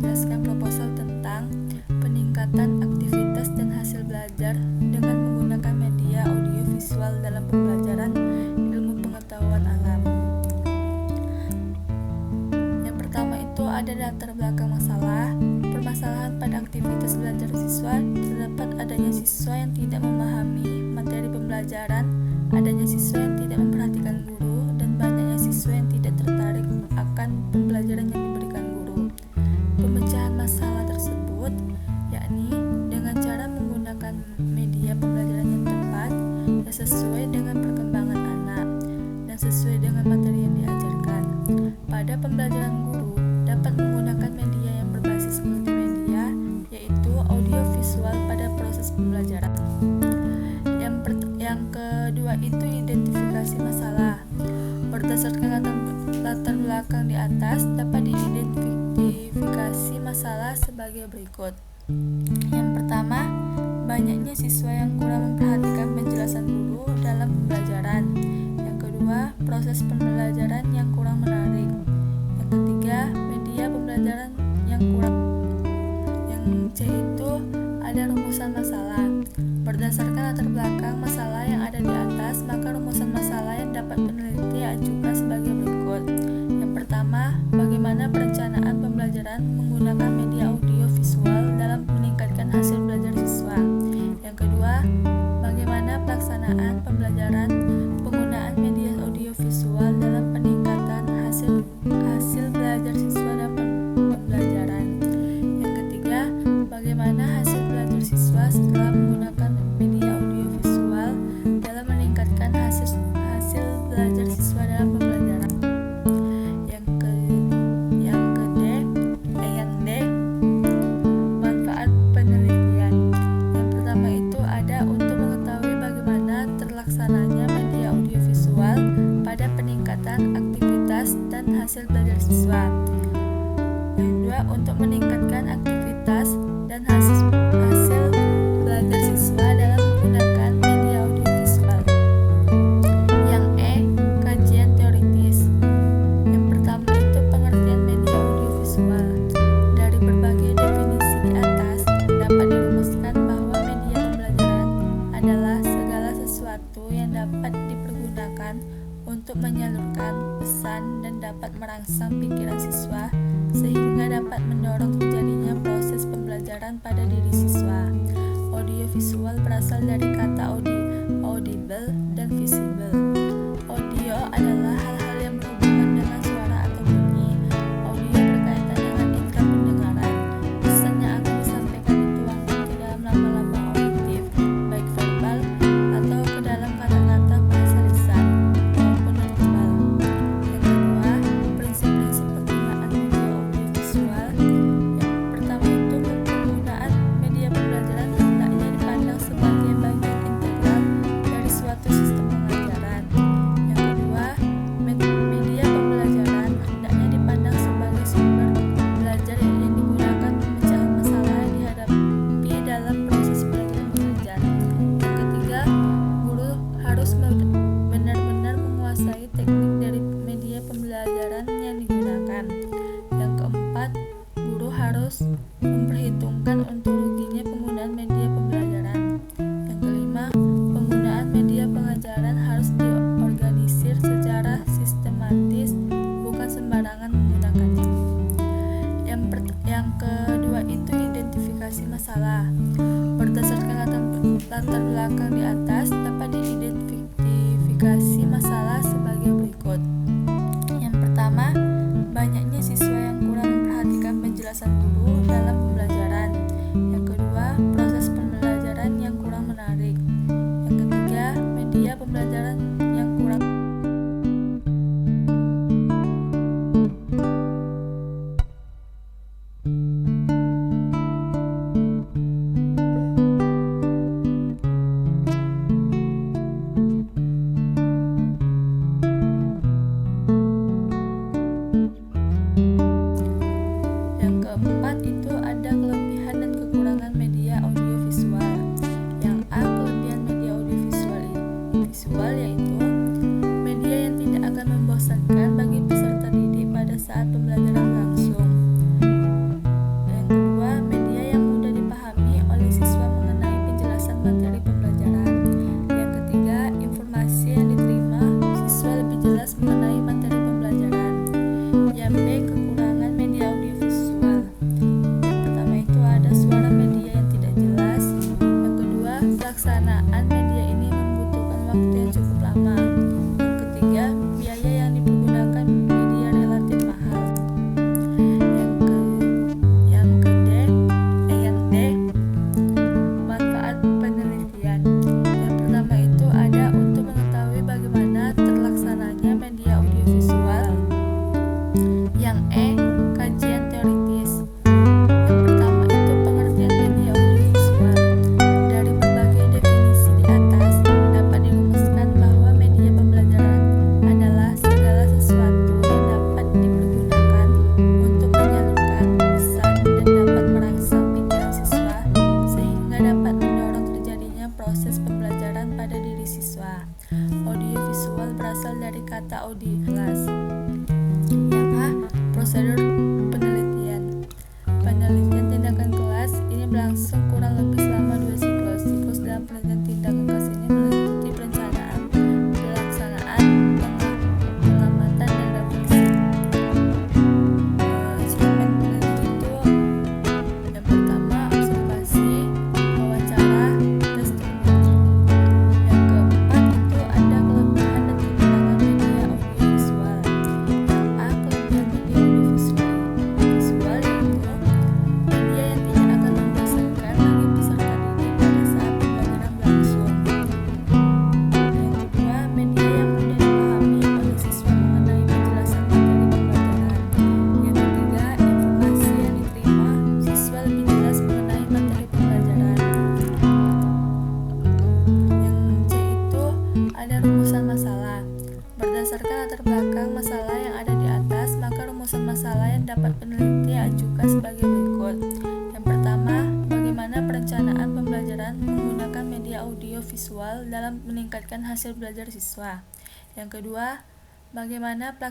menjelaskan proposal tentang peningkatan aktivitas dan hasil belajar dengan menggunakan media audiovisual dalam pembelajaran ilmu pengetahuan alam. Yang pertama itu ada latar belakang masalah. Permasalahan pada aktivitas belajar siswa terdapat adanya siswa yang tidak memahami materi pembelajaran, adanya siswa yang tidak memperhatikan guru, dan banyaknya siswa yang tidak tertarik akan pembelajaran yang diberikan guru. Pemecahan masalah tersebut yakni dengan cara menggunakan media pembelajaran yang tepat yang sesuai dengan perkembangan anak dan sesuai dengan materi yang diajarkan. Pada pembelajaran, guru dapat menggunakan media yang berbasis multimedia, yaitu audiovisual pada proses pembelajaran. Yang kedua itu identifikasi masalah. Berdasarkan latar belakang di atas, dapat diidentifikasi masalah sebagai berikut. Yang pertama, banyaknya siswa yang kurang memperhatikan penjelasan guru dalam pembelajaran. Yang kedua, proses pembelajaran yang kurang menarik. Yang ketiga, media pembelajaran yang kurang. Yang C itu ada rumusan masalah. Berdasarkan latar belakang masalah yang ada di atas, maka rumusan masalah yang dapat peneliti ajukan sebagai berikut. Yang pertama, bagaimana perencanaan pembelajaran menggunakan media audiovisual dalam meningkatkan hasil belajar siswa. Yang kedua, bagaimana pelaksanaan pembelajaran penggunaan media audiovisual dalam peningkatan hasil belajar siswa dalam pembelajaran. Yang ketiga, bagaimana hasil belajar siswa setelah menggunakan media audiovisual dalam meningkatkan hasil belajar siswa dalam pembelajaran. Yang D, manfaat penelitian. Yang pertama itu ada untuk mengetahui bagaimana terlaksananya media audiovisual pada peningkatan aktivitas dan hasil belajar siswa. Yang kedua, untuk meningkatkan aktivitas dan hasil belajar siswa dalam menggunakan media audiovisual. Yang E, kajian teoritis. Yang pertama itu pengertian media audiovisual. Dari berbagai definisi di atas, dapat dirumuskan bahwa media pembelajaran adalah segala sesuatu yang dapat dipergunakan untuk menyalurkan pesan dan dapat merangsang pikiran siswa sehingga dapat mendorong terjadinya proses pembelajaran pada diri siswa. Audiovisual berasal dari kata audible dan visible. Audio adalah hal-hal yang berhubungan dengan suara atau bunyi. Audio berkaitan dengan indera pendengaran. Pesan yang akan disampaikan dituangkan ke dalam lama-lama auditif, baik verbal atau ke dalam kata-kata bahasa lisan maupun non-verbal. Yang kedua, prinsip-prinsip penggunaan media audiovisual. Yang pertama itu penggunaan media pembelajaran hendaknya dipandang sebagai bagian integral dari suatu sistem pengajaran. Yang kedua, media pembelajaran hendaknya dipandang sebagai sumber belajar yang digunakan pemecahan masalah yang dihadapi dalam proses belajar mengajar. Yang ketiga, guru harus benar-benar menguasai teknik dari media pembelajaran yang digunakan. Yang keempat, guru harus memperhitungkan untung ruginya penggunaan media pembelajaran. Yang kelima, penggunaan media pengajaran harus diorganisir secara sistematis, bukan sembarangan menggunakannya. Yang kedua itu identifikasi masalah. Berdasarkan latar belakang di atas, dapat diidentifikasi masalah sebagai berikut. Yang pertama, banyaknya siswa yang kurang memperhatikan penjelasan guru dalam pembelajaran. Yang kedua, proses pembelajaran yang kurang menarik. Yang ketiga, media pembelajaran yang kurang. Yang keempat itu ada kelebihan dan kekurangan media audiovisual. Yang A, kelebihan media audiovisual yaitu media yang tidak akan membosankan bagi peserta didik pada saat pembelajaran langsung. Berdasarkan latar belakang masalah yang ada di atas, maka rumusan masalah yang dapat peneliti ajukan sebagai berikut. Yang pertama, bagaimana perencanaan pembelajaran menggunakan media audio visual dalam meningkatkan hasil belajar siswa. Yang kedua, bagaimana pelaksanaan